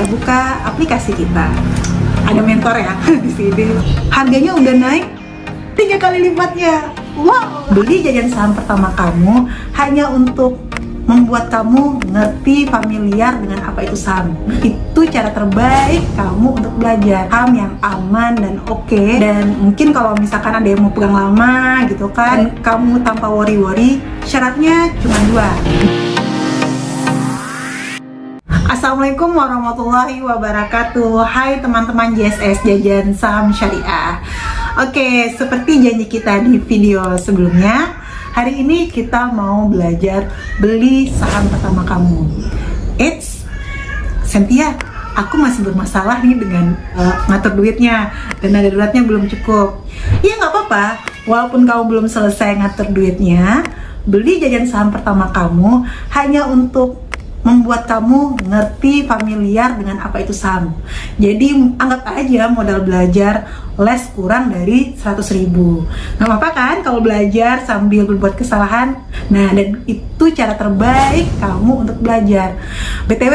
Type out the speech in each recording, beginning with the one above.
kita buka aplikasi kita. Ada mentor ya di sini. Harganya udah naik 3 kali lipatnya. Wow. Beli jajan saham pertama kamu hanya untuk membuat kamu ngerti, familiar dengan apa itu saham. Itu cara terbaik kamu untuk belajar saham yang aman dan oke. Dan mungkin kalau misalkan ada yang mau pegang lama gitu kan, kamu tanpa worry-worry, syaratnya cuma 2. Assalamualaikum warahmatullahi wabarakatuh. Hai teman-teman JSS Jajan Saham Syariah. Oke, seperti janji kita di video sebelumnya, hari ini kita mau belajar beli saham pertama kamu. Eits, Cynthia, aku masih bermasalah nih dengan ngatur duitnya dan dana daruratnya belum cukup. Ya nggak apa-apa, walaupun kamu belum selesai ngatur duitnya, beli jajan saham pertama kamu hanya untuk membuat kamu ngerti, familiar dengan apa itu saham. Jadi anggap aja modal belajar les kurang dari 100.000. Gak apa-apa kan kalau belajar sambil berbuat kesalahan. Nah, dan itu cara terbaik kamu untuk belajar. BTW,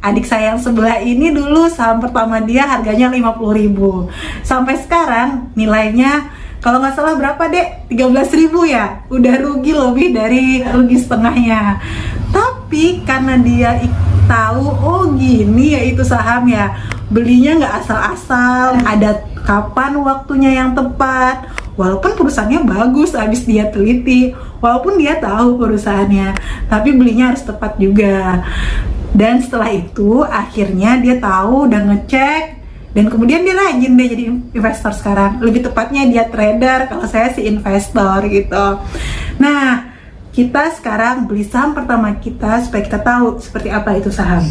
adik saya yang sebelah ini dulu saham pertama dia harganya 50.000. Sampai sekarang nilainya kalau nggak salah berapa dek? 13.000 ya? Udah rugi lebih dari rugi setengahnya. Tapi karena dia tahu, oh gini ya itu saham ya, belinya nggak asal-asal, ada kapan waktunya yang tepat. Walaupun perusahaannya bagus, habis dia teliti, walaupun dia tahu perusahaannya, tapi belinya harus tepat juga. Dan setelah itu akhirnya dia tahu dan ngecek, dan kemudian dia rajin deh jadi investor sekarang. Lebih tepatnya dia trader, kalau saya sih investor gitu. Nah, kita sekarang beli saham pertama kita supaya kita tahu seperti apa itu saham.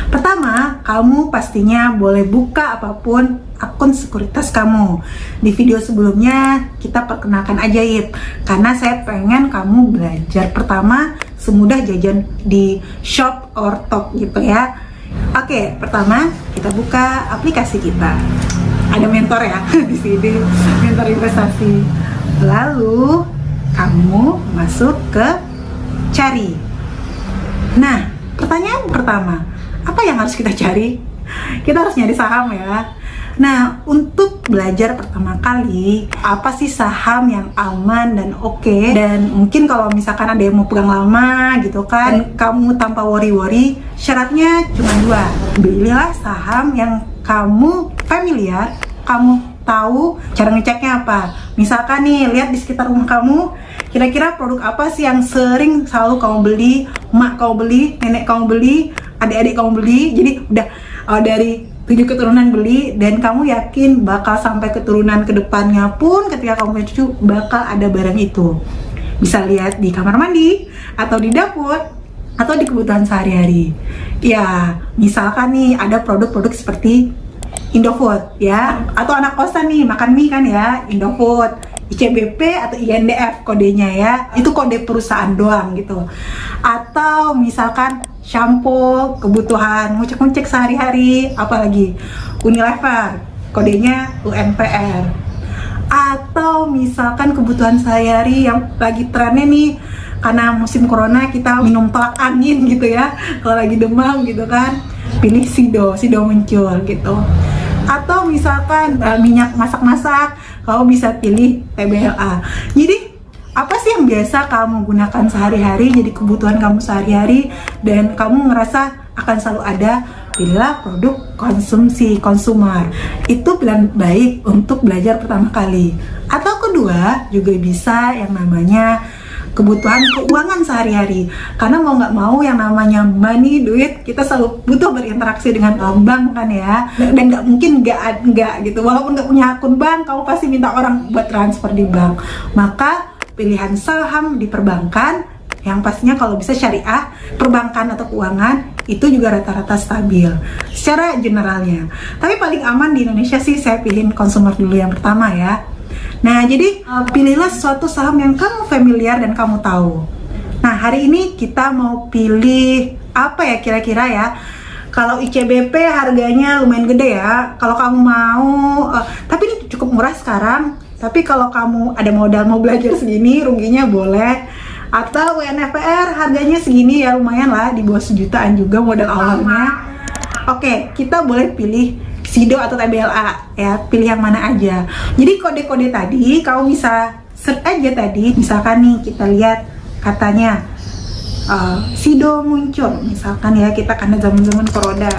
Pertama, kamu pastinya boleh buka apapun akun sekuritas kamu. Di video sebelumnya kita perkenalkan ajaib, karena saya pengen kamu belajar pertama semudah jajan di shop or talk gitu ya. Oke, pertama kita buka aplikasi kita. Ada mentor ya di sini, mentor investasi. Lalu kamu masuk ke cari. Nah, pertanyaan pertama, apa yang harus kita cari? Kita harus nyari saham ya. Nah, untuk belajar pertama kali, apa sih saham yang aman dan oke? Dan mungkin kalau misalkan ada yang mau pegang lama gitu kan, kamu tanpa worry-worry, syaratnya cuma 2. Belilah saham yang kamu familiar, kamu tahu cara ngeceknya apa. Misalkan nih, lihat di sekitar rumah kamu, kira-kira produk apa sih yang sering selalu kamu beli, mak kamu beli, nenek kamu beli, adik-adik kamu beli. Jadi udah dari 7 keturunan beli, dan kamu yakin bakal sampai keturunan kedepannya pun ketika kamu punya cucu bakal ada barang itu. Bisa lihat di kamar mandi, atau di dapur, atau di kebutuhan sehari-hari. Ya, misalkan nih ada produk-produk seperti Indofood ya, atau anak kosan nih makan mie kan ya, Indofood, ICBP atau INDF kodenya ya, itu kode perusahaan doang gitu. Atau misalkan shampoo, kebutuhan ngecek-ngecek sehari-hari, apalagi Unilever, kodenya UNPR. Atau misalkan kebutuhan sehari-hari yang lagi trennya nih, karena musim corona kita minum tolak angin gitu ya, kalau lagi demam gitu kan, pilih Sido muncul gitu. Atau misalkan minyak masak-masak, kamu bisa pilih TBLA. Jadi apa sih yang biasa kamu gunakan sehari-hari, jadi kebutuhan kamu sehari-hari, dan kamu ngerasa akan selalu ada, pilihlah produk konsumsi, konsumer. Itu pilihan baik untuk belajar pertama kali. Atau kedua, juga bisa yang namanya kebutuhan keuangan sehari-hari, karena mau nggak mau yang namanya money, duit, kita selalu butuh berinteraksi dengan bank kan ya, dan nggak mungkin nggak gitu, walaupun nggak punya akun bank, kamu pasti minta orang buat transfer di bank. Maka pilihan saham di perbankan yang pastinya kalau bisa syariah, perbankan atau keuangan, itu juga rata-rata stabil secara generalnya. Tapi paling aman di Indonesia sih saya pilihin consumer dulu yang pertama ya. Nah, jadi pilihlah suatu saham yang kamu familiar dan kamu tahu. Nah, hari ini kita mau pilih apa ya kira-kira ya. Kalau ICBP harganya lumayan gede ya. Kalau kamu mau, tapi ini cukup murah sekarang. Tapi kalau kamu ada modal mau belajar segini, ruginya boleh. Atau UNFR harganya segini ya, lumayan lah, di bawah 1 jutaan juga modal awalnya. Oke, Oke, kita boleh pilih SIDO atau TBLA ya, pilih yang mana aja. Jadi kode-kode tadi kamu bisa search aja tadi, misalkan nih kita lihat katanya SIDO muncul, misalkan ya, kita karena zaman-zaman corona,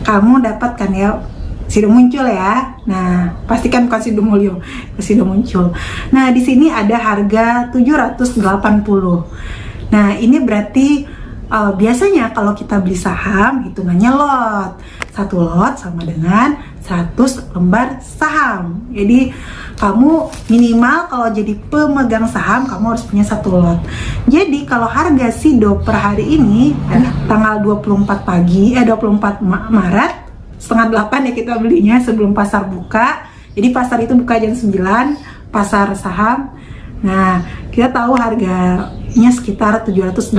kamu dapatkan ya SIDO muncul ya. Nah, pastikan bukan SIDO Mulyo, SIDO muncul. Nah, di sini ada harga 780. Nah, ini berarti biasanya kalau kita beli saham hitungannya lot. Satu lot sama dengan 100 lembar saham. Jadi kamu minimal kalau jadi pemegang saham kamu harus punya satu lot. Jadi kalau harga SIDO per hari ini tanggal 24 pagi 24 Maret setengah 8 ya kita belinya sebelum pasar buka. Jadi pasar itu buka jam 9, pasar saham. Nah, kita tahu harganya sekitar 780.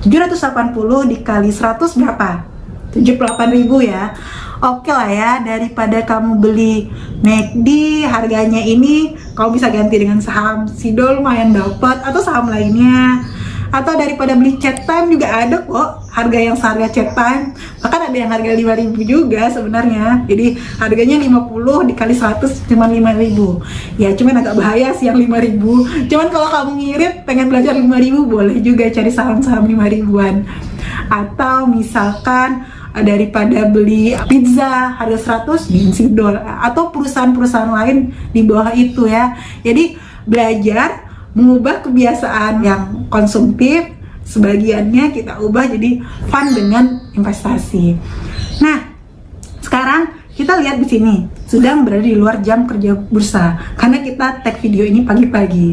780 dikali 100 berapa? 78.000 ya. Oke lah ya, daripada kamu beli McD harganya ini, kamu bisa ganti dengan saham SIDO lumayan dapat, atau saham lainnya. Atau daripada beli chat time juga ada kok harga yang seharga chat time, bahkan ada yang harga 5.000 juga sebenarnya. Jadi harganya 50 dikali 100 cuma 5.000 ya, cuman agak bahaya sih yang 5.000. Cuman kalau kamu ngirit pengen belajar 5.000 boleh juga cari saham-saham 5.000-an. Atau misalkan daripada beli pizza harga 100 di SIDO, atau perusahaan-perusahaan lain di bawah itu ya. Jadi belajar mengubah kebiasaan yang konsumtif, sebagiannya kita ubah jadi fun dengan investasi. Nah, sekarang kita lihat di sini sedang berada di luar jam kerja bursa karena kita tag video ini pagi-pagi.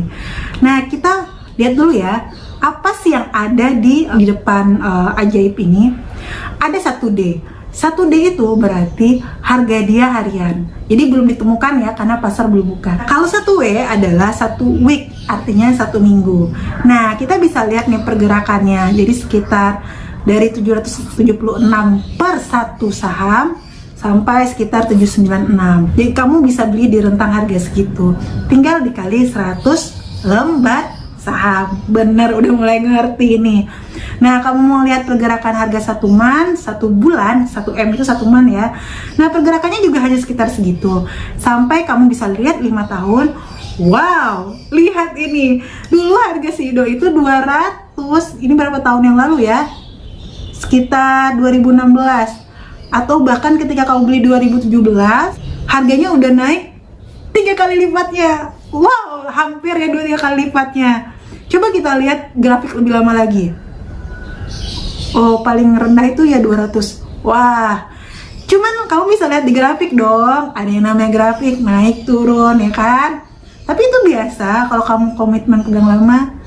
Nah, kita lihat dulu ya, apa sih yang ada di depan ajaib ini. Ada 1D. 1D itu berarti harga dia harian. Jadi belum ditemukan ya karena pasar belum buka. Kalau 1W adalah 1 week, artinya 1 minggu. Nah, kita bisa lihat nih pergerakannya. Jadi sekitar dari 776 per satu saham sampai sekitar 796. Jadi kamu bisa beli di rentang harga segitu. Tinggal dikali 100 lembar saham. Bener, udah mulai ngerti ini. Nah, kamu mau lihat pergerakan harga 1 man, 1 bulan, 1 M itu 1 man ya. Nah, pergerakannya juga hanya sekitar segitu. Sampai kamu bisa lihat 5 tahun. Wow, lihat ini. Dulu harga SIDO itu 200. Ini berapa tahun yang lalu ya? Sekitar 2016. Atau bahkan ketika kamu beli 2017, harganya udah naik 3 kali lipatnya. Wow, hampir ya 2-3 kali lipatnya. Coba kita lihat grafik lebih lama lagi. Oh, paling rendah itu ya 200. Wah, cuman kamu bisa lihat di grafik dong. Ada yang namanya grafik naik turun ya kan. Tapi itu biasa kalau kamu komitmen pegang lama.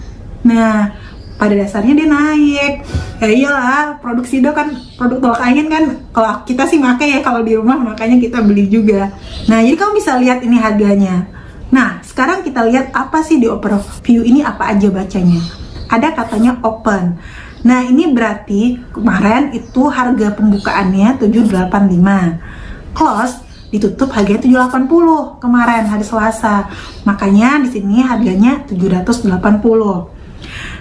Nah, pada dasarnya dia naik. Ya iyalah, produk SIDO kan produk tolak angin kan. Kalau kita sih pakai ya kalau di rumah, makanya kita beli juga. Nah, jadi kamu bisa lihat ini harganya. Nah, sekarang kita lihat apa sih di overview ini, apa aja bacanya. Ada katanya open. Nah, ini berarti kemarin itu harga pembukaannya 785. Close ditutup harganya 780 kemarin hari Selasa. Makanya di sini harganya 780.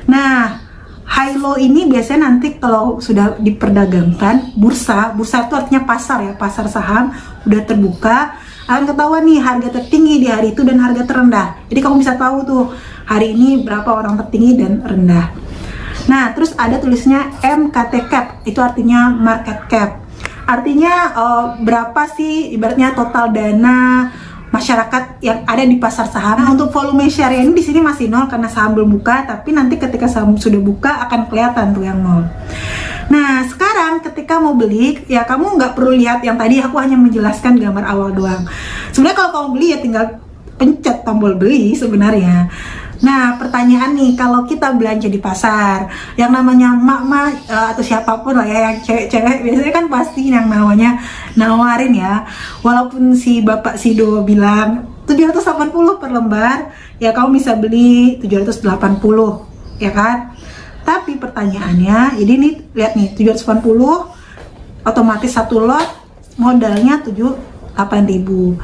Nah, high low ini biasanya nanti kalau sudah diperdagangkan bursa itu artinya pasar ya, pasar saham udah terbuka, akan ketahuan nih harga tertinggi di hari itu dan harga terendah. Jadi kamu bisa tahu tuh hari ini berapa orang tertinggi dan rendah. Nah, terus ada tulisnya MKT cap, itu artinya market cap. Artinya berapa sih ibaratnya total dana masyarakat yang ada di pasar saham. Nah, untuk volume share ini di sini masih 0 karena saham belum buka, tapi nanti ketika saham sudah buka akan kelihatan tuh yang 0. Nah, sekarang ketika mau beli, ya kamu nggak perlu lihat yang tadi, aku hanya menjelaskan gambar awal doang. Sebenarnya kalau kamu beli ya tinggal pencet tombol beli sebenarnya. Nah, pertanyaan nih, kalau kita belanja di pasar, yang namanya mak-mak atau siapapun lah ya, yang cewek-cewek biasanya kan pasti yang namanya nawarin ya. Walaupun si Bapak SIDO bilang 780 per lembar, ya kamu bisa beli 780, ya kan? Tapi pertanyaannya, jadi nih lihat nih 780 otomatis satu lot modalnya 78.000.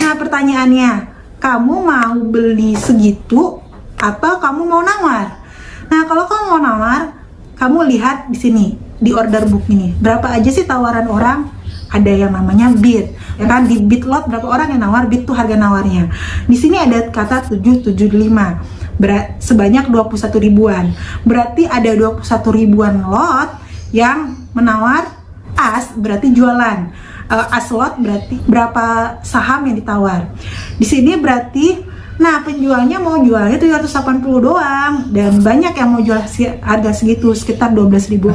Nah, pertanyaannya, kamu mau beli segitu atau kamu mau nawar? Nah, kalau kamu mau nawar, kamu lihat di sini di order book ini. Berapa aja sih tawaran orang? Ada yang namanya bid, ya kan? Di bid lot berapa orang yang nawar, bid tuh harga nawarnya. Di sini ada kata 775, sebanyak 21 ribuan. Berarti ada 21 ribuan lot yang menawar as, berarti jualan. As lot berarti berapa saham yang ditawar. Di sini berarti, nah penjualnya mau jualnya 780 doang, dan banyak yang mau jual harga segitu, sekitar 12 ribu.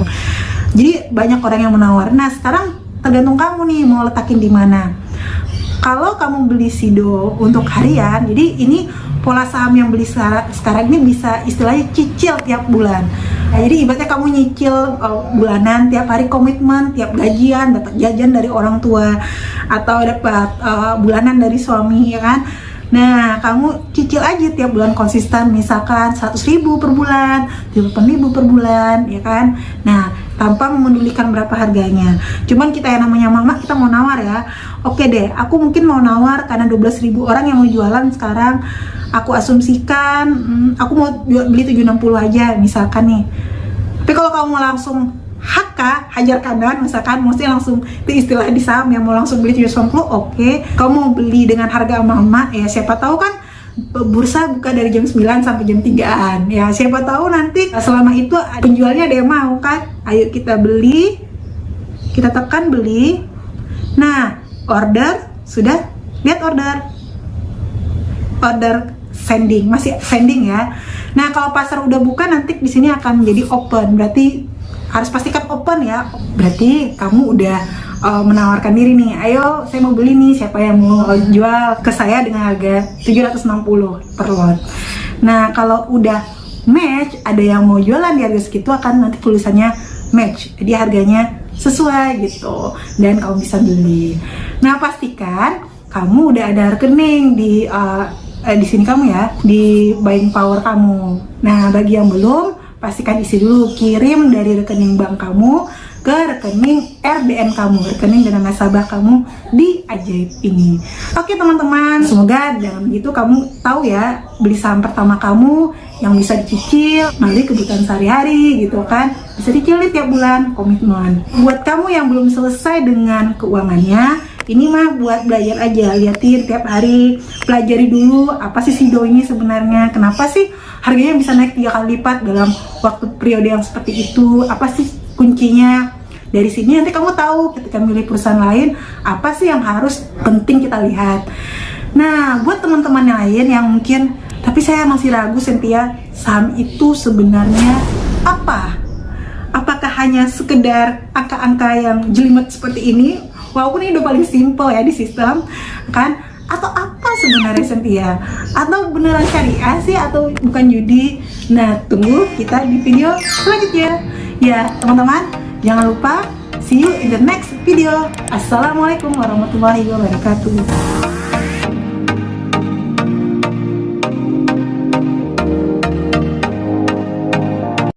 Jadi banyak orang yang menawar. Nah sekarang tergantung kamu nih mau letakin di mana. Kalau kamu beli Sido untuk harian, jadi ini pola saham yang beli sekarang ini bisa istilahnya cicil tiap bulan. Nah, jadi ibaratnya kamu nyicil bulanan, tiap hari komitmen, tiap gajian dapat jajan dari orang tua atau dapat bulanan dari suami, ya kan? Nah, kamu cicil aja tiap bulan konsisten, misalkan 100 ribu per bulan, 80 ribu per bulan, ya kan? Nah, tanpa memedulikan berapa harganya. Cuman kita yang namanya mama, kita mau nawar ya. Oke deh, aku mungkin mau nawar karena 12 ribu orang yang mau jualan sekarang. Aku asumsikan, aku mau beli 760 aja, misalkan nih. Tapi kalau kamu mau langsung HK, hajar kanan misalkan, mesti langsung, itu istilah di saham yang mau langsung beli 790, oke. Kamu mau beli dengan harga mama, ya siapa tahu kan bursa buka dari jam 9 sampai jam 3-an, ya siapa tahu nanti selama itu penjualnya ada yang mau kan. Ayo kita beli, kita tekan beli. Nah, order, sudah lihat order sending, masih sending ya. Nah, kalau pasar udah buka nanti di sini akan menjadi open, berarti harus pastikan open ya. Berarti kamu udah menawarkan diri nih, ayo saya mau beli nih, siapa yang mau jual ke saya dengan harga 760 per lot. Nah, kalau udah match, ada yang mau jualan di harga segitu, akan nanti tulisannya match, jadi harganya sesuai gitu, dan kamu bisa beli. Nah, pastikan kamu udah ada rekening di sini kamu ya, di buying power kamu. Nah, bagi yang belum, pastikan isi dulu, kirim dari rekening bank kamu ke rekening RDN kamu, rekening dana nasabah kamu di Ajaib ini. Oke teman-teman, semoga dengan begitu kamu tahu ya, beli saham pertama kamu yang bisa dicicil, melalui kebutuhan sehari-hari gitu kan, bisa dicicil tiap bulan, komitmen. Buat kamu yang belum selesai dengan keuangannya, ini mah buat belajar aja, liatin tiap hari, pelajari dulu apa sih Sido ini sebenarnya, kenapa sih harganya bisa naik 3 kali lipat dalam waktu periode yang seperti itu, apa sih kuncinya. Dari sini nanti kamu tahu ketika milih perusahaan lain apa sih yang harus penting kita lihat. Nah, buat teman-teman yang lain yang mungkin, tapi saya masih ragu Cynthia, saham itu sebenarnya apa? Apakah hanya sekedar angka-angka yang jelimet seperti ini, walaupun ini udah paling simple ya di sistem kan, atau apa sebenarnya Cynthia? Atau beneran syariah sih, atau bukan judi? Nah, tunggu kita di video selanjutnya ya teman-teman. Jangan lupa, see you in the next video. Assalamualaikum warahmatullahi wabarakatuh.